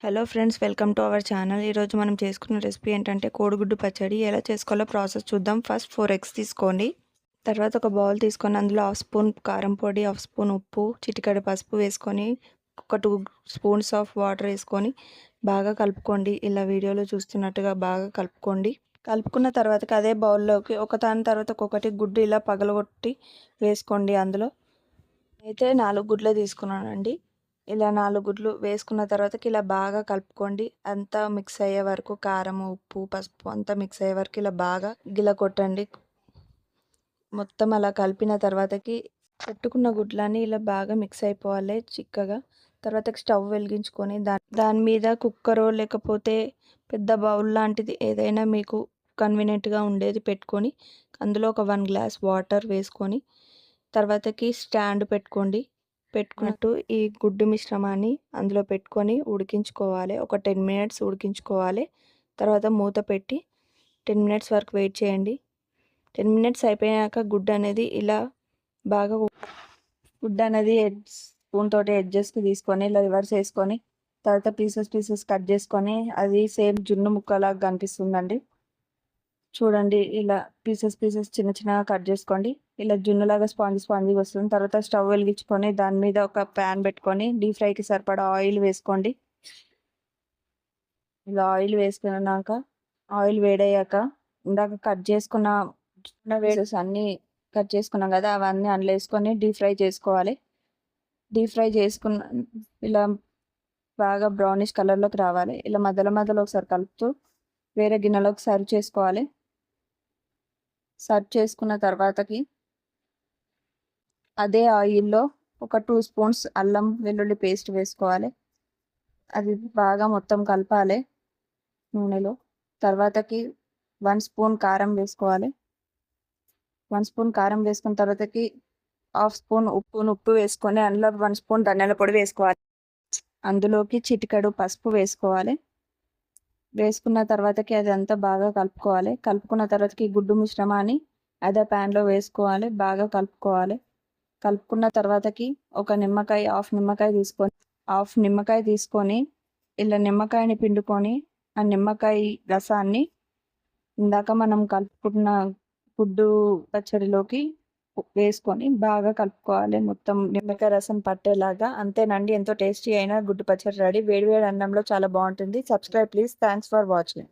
Hello friends, welcome to our channel. ఈరోజు మనం చేసుకున్న రెసిపీ ఏంటంటే కోడిగుడ్డు పచ్చడి. ఎలా చేసుకోవాలో ప్రాసెస్ చూద్దాం. ఫస్ట్ 4 ఎగ్స్ తీసుకోండి. తర్వాత ఒక బౌల్ తీసుకొని అందులో హాఫ్ స్పూన్ కారం పొడి, హాఫ్ స్పూన్ ఉప్పు, చిటికెడు పసుపు వేసుకొని ఒక 2 స్పూన్స్ ఆఫ్ వాటర్ వేసుకొని బాగా కలుపుకోండి. ఇలా వీడియోలో చూస్తున్నట్టుగా బాగా కలుపుకోండి. కలుపుకున్న తర్వాత అదే బౌల్లోకి ఒకదాని తర్వాత ఒక్కొక్కటి గుడ్డు ఇలా పగలగొట్టి వేసుకోండి. అందులో అయితే 4 గుడ్లు తీసుకున్నానండి. ఇలా 4 గుడ్లు వేసుకున్న తర్వాతకి ఇలా బాగా కలుపుకోండి. అంతా మిక్స్ అయ్యే వరకు కారం, ఉప్పు, పసుపు అంతా మిక్స్ అయ్యే వరకు ఇలా బాగా కొట్టండి. మొత్తం అలా కలిపిన తర్వాతకి పెట్టుకున్న గుడ్లన్నీ ఇలా బాగా మిక్స్ అయిపోవాలి చిక్కగా. తర్వాతకి స్టవ్ వెలిగించుకొని దాని మీద కుక్కరో లేకపోతే పెద్ద బౌల్ లాంటిది ఏదైనా మీకు కన్వీనియంట్గా ఉండేది పెట్టుకొని అందులో ఒక 1 గ్లాస్ వాటర్ వేసుకొని తర్వాతకి స్టాండ్ పెట్టుకున్నట్టు ఈ గుడ్డు మిశ్రమాన్ని అందులో పెట్టుకొని ఉడికించుకోవాలి. ఒక 10 మినిట్స్ ఉడికించుకోవాలి. తర్వాత మూత పెట్టి 10 మినిట్స్ వరకు వెయిట్ చేయండి. 10 మినిట్స్ అయిపోయాక గుడ్డు అనేది ఇలా బాగా గుడ్డు అనేది స్పూన్ తోటి ఎడ్జెస్కి తీసుకొని ఇలా రివర్స్ వేసుకొని తర్వాత పీసెస్ కట్ చేసుకొని అది సేమ్ జున్ను ముక్కలాగా కనిపిస్తుందండి. చూడండి, ఇలా పీసెస్ చిన్న చిన్నగా కట్ చేసుకోండి. ఇలా జున్నులాగా స్పాంజీగా వస్తుంది. తర్వాత స్టవ్ వెలిగించుకొని దాని మీద ఒక ప్యాన్ పెట్టుకొని డీప్ ఫ్రైకి సరిపడా ఆయిల్ వేసుకోండి. ఇలా ఆయిల్ వేసుకున్నాక ఆయిల్ వేడయ్యాక ఇందాక కట్ చేసుకున్న వేసెస్ అన్నీ కట్ చేసుకున్నాం కదా, అవన్నీ అందులో వేసుకొని డీప్ ఫ్రై చేసుకోవాలి. డీప్ ఫ్రై చేసుకున్న ఇలా బాగా బ్రౌనిష్ కలర్లోకి రావాలి. ఇలా మధ్యలో ఒకసారి కలుపుతూ వేరే గిన్నెలోకి సర్వ్ చేసుకోవాలి. సర్వ్ చేసుకున్న తర్వాతకి అదే ఆయిల్లో ఒక 2 స్పూన్స్ అల్లం వెల్లుల్లి పేస్ట్ వేసుకోవాలి. అది బాగా మొత్తం కలపాలి నూనెలో. తర్వాతకి 1 స్పూన్ కారం వేసుకోవాలి. 1 స్పూన్ కారం వేసుకున్న తర్వాతకి హాఫ్ స్పూన్ ఉప్పు వేసుకొని అందులో 1 స్పూన్ ధనియాల పొడి వేసుకోవాలి. అందులోకి చిటికెడు పసుపు వేసుకోవాలి. వేసుకున్న తర్వాతకి అది అంతా బాగా కలుపుకోవాలి. కలుపుకున్న తర్వాతకి గుడ్డు మిశ్రమాన్ని అదే ప్యాన్లో వేసుకోవాలి. బాగా కలుపుకోవాలి. కలుపుకున్న తర్వాతకి ఒక నిమ్మకాయ హాఫ్ నిమ్మకాయ తీసుకొని ఇలా నిమ్మకాయని పిండుకొని ఆ నిమ్మకాయ రసాన్ని ఇందాక మనం కలుపుకున్న గుడ్డు పచ్చడిలోకి వేసుకొని బాగా కలుపుకోవాలి. మొత్తం నిమ్మకాయ రసం పట్టేలాగా. అంతేనండి, ఎంతో టేస్టీ అయిన గుడ్డు పచ్చడి రెడీ. వేడివేడి అన్నంలో చాలా బాగుంటుంది. Subscribe please. Thanks for watching.